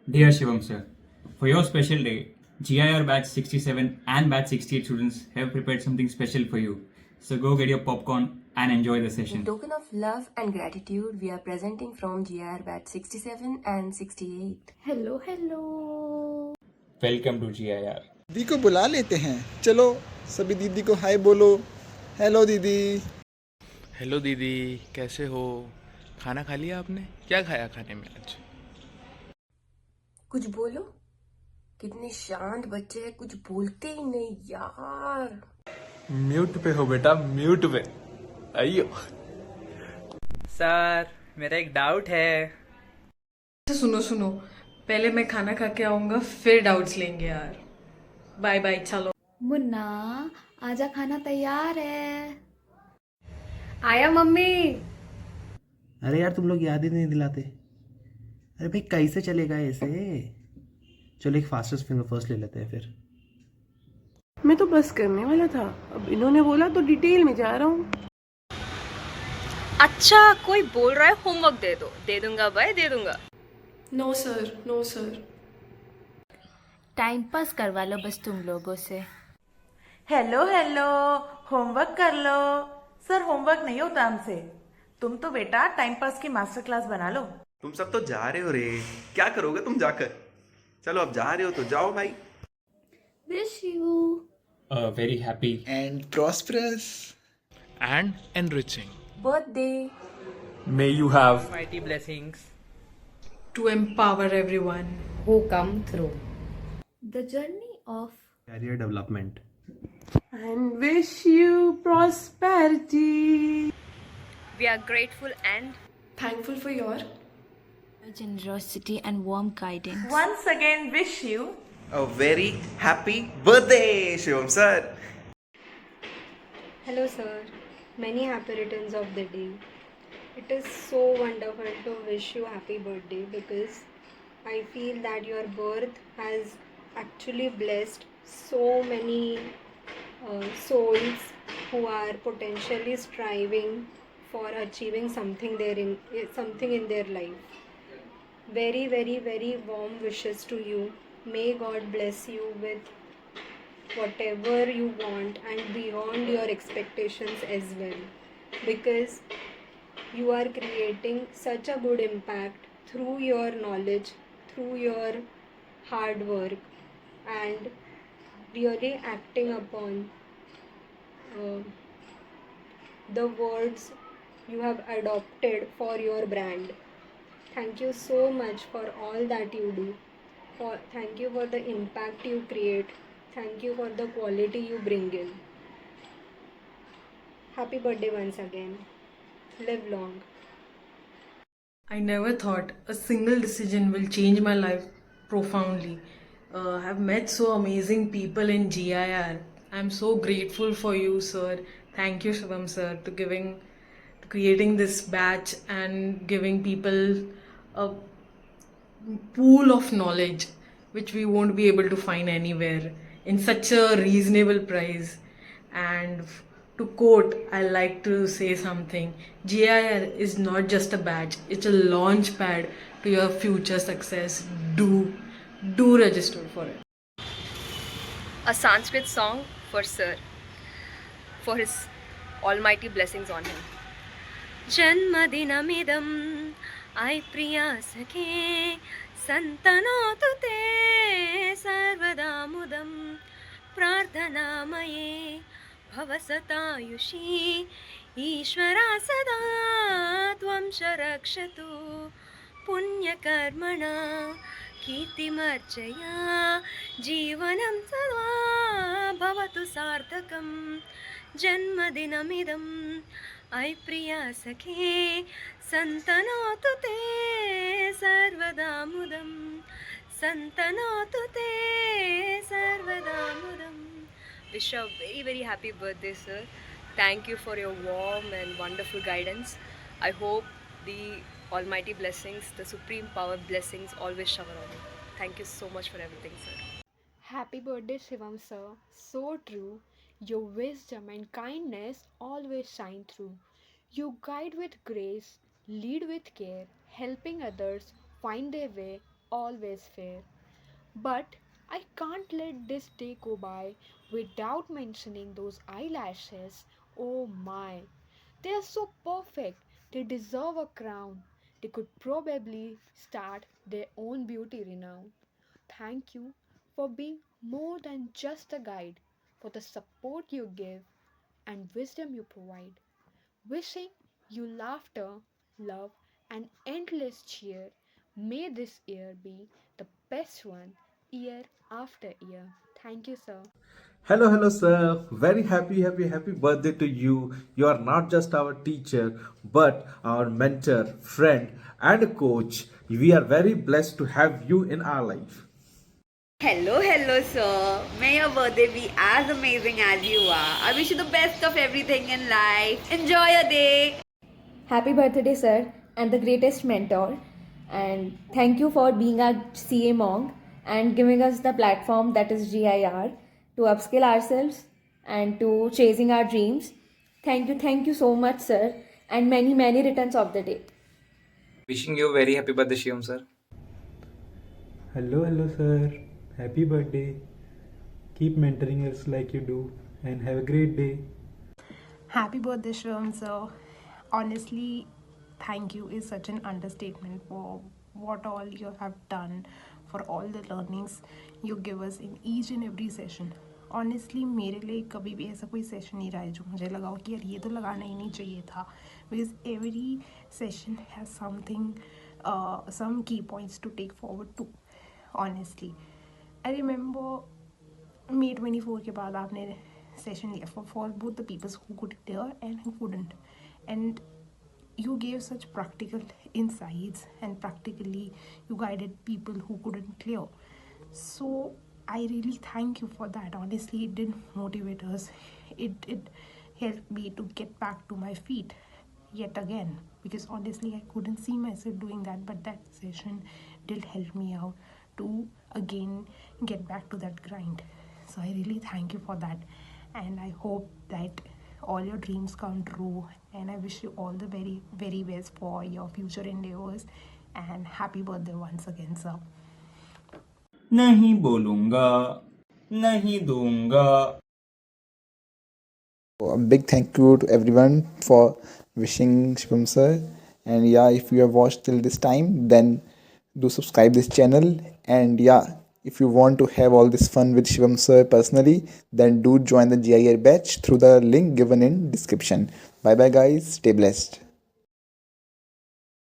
Dear Shivam Sir, for your special day, GIR batch 67 and batch 68 students have prepared something special for you. So go get your popcorn and enjoy the In session. token of love and gratitude, we are presenting from GR batch 67 and 68. Hello, hello. Welcome to GIR. दीदी को बुला लेते हैं. चलो सभी दीदी को हाय बोलो. हेलो दीदी. हेलो दीदी, कैसे हो? खाना खा लिया आपने? क्या खाया खाने में आज? कुछ बोलो. कितने शांत बच्चे हैं, कुछ बोलते ही नहीं यार. म्यूट पे हो बेटा, म्यूट पे. अयो. सर, मेरा एक डाउट है. सुनो, पहले मैं खाना खा के आऊंगा, फिर डाउट्स लेंगे यार. बाय बाय, चलो. मुन्ना, आजा, खाना तैयार है. आया मम्मी. अरे यार तुम लोग याद ही नहीं दिलाते. अरे भाई कैसे चलेगा ऐसे. चलो एक फास्टेस्ट फिंगर फर्स्ट ले लेते हैं फिर. मैं तो बस करने वाला था, अब इन्होंने बोला तो डिटेल में जा रहा हूँ. अच्छा, कोई बोल रहा है होमवर्क दे दो. दे दूंगा भाई, दे दूंगा. No sir. टाइम पास करवा लो बस तुम लोगों से. हेलो होमवर्क कर लो. सर होमवर्क नहीं होता हमसे. तुम तो बेटा टाइम पास की मास्टर क्लास बना लो. तुम सब तो जा रहे हो रे. क्या करोगे तुम जाकर? चलो अब जा रहे हो तो जाओ भाई. Wish you A very happy And prosperous. And enriching. Birthday. May you have Mighty blessings. To empower everyone Who come through. the journey of career development. And wish you prosperity. We are grateful and thankful for your generosity and warm guidance. Once again wish you a very happy birthday, Shivam Sir. Hello, sir. Many happy returns of the day. It is so wonderful to wish you happy birthday because I feel that your birth has actually blessed so many souls who are potentially striving for achieving something in their life. Very, very, very warm wishes to you. May God bless you with whatever you want and beyond your expectations as well, because you are creating such a good impact through your knowledge, through your hard work, and really acting upon the words you have adopted for your brand. Thank you so much for all that you do. Thank you for the impact you create. Thank you for the quality you bring in. Happy birthday once again. Live long. I never thought a single decision will change my life profoundly. I've met so amazing people in GIR. I'm so grateful for you, sir. Thank you, Shivam sir, to creating this batch and giving people a pool of knowledge which we won't be able to find anywhere in such a reasonable price. And to quote, I like to say something. GIR is not just a badge, it's a launch pad to your future success. Do register for it. a Sanskrit song for Sir, for his almighty blessings on him. Janmadinamidam ay priya sakhe santanatu te sarvada mudam prarthanamaye भवसतायुषी ईश्वरा सदा त्वं शरक्षतु पुण्यकर्मणा कीर्तिमर्चया जीवनं सदा भवतु सार्थकं जन्मदिनमिदम् अयि प्रिया सखे सन्तनोतु ते सर्वदा मुदं सन्तनोतु ते सर्वदा मुदम्. Wish you a very, very happy birthday, sir. Thank you for your warm and wonderful guidance. I hope the almighty blessings, the supreme power blessings always shower on you. Thank you so much for everything, sir. Happy birthday, Shivam sir. So true. Your wisdom and kindness always shine through. You guide with grace, lead with care, helping others find their way always fair. But I can't let this day go by without mentioning those eyelashes. Oh my, they are so perfect. They deserve a crown. They could probably start their own beauty renown. Thank you for being more than just a guide, for the support you give and wisdom you provide. Wishing you laughter, love, and endless cheer. May this year be the best one, year after year. Thank you, sir. Hello, sir. Very happy birthday to you. You are not just our teacher, but our mentor, friend, and a coach. We are very blessed to have you in our life. Hello, sir. May your birthday be as amazing as you are. I wish you the best of everything in life. Enjoy your day. Happy birthday, sir, and the greatest mentor. And thank you for being our CA monk and giving us the platform that is GIR to upskill ourselves and to chasing our dreams. Thank you so much, sir, and many returns of the day. Wishing you very happy birthday, Shivam sir. Hello, sir. Happy birthday. Keep mentoring us like you do and have a great day. Happy birthday, Shivam sir. Honestly, thank you is such an understatement for what all you have done, for all the learnings you give us in each and every session. Honestly, मेरे लिए कभी भी ऐसा कोई session नहीं रहा है जो मुझे लगा कि यार ये तो लगाना ही नहीं चाहिए था, because every session has something, some key points to take forward to. Honestly, I remember May 24 के बाद आपने session लिया for both the people who could hear and who couldn't, and you gave such practical insights and practically you guided people who couldn't clear. So I really thank you for that. Honestly, it did motivate us. It helped me to get back to my feet yet again, because honestly I couldn't see myself doing that, but that session did help me out to again get back to that grind. So I really thank you for that, and I hope that all your dreams come true, and I wish you all the very best for your future endeavors, and happy birthday once again, sir. नहीं बोलूंगा, नहीं दूंगा. A big thank you to everyone for wishing Shivam sir. And yeah, if you have watched till this time, then do subscribe this channel. And yeah, if you want to have all this fun with Shivam sir personally, then do join the GIR batch through the link given in description. Bye bye guys, stay blessed.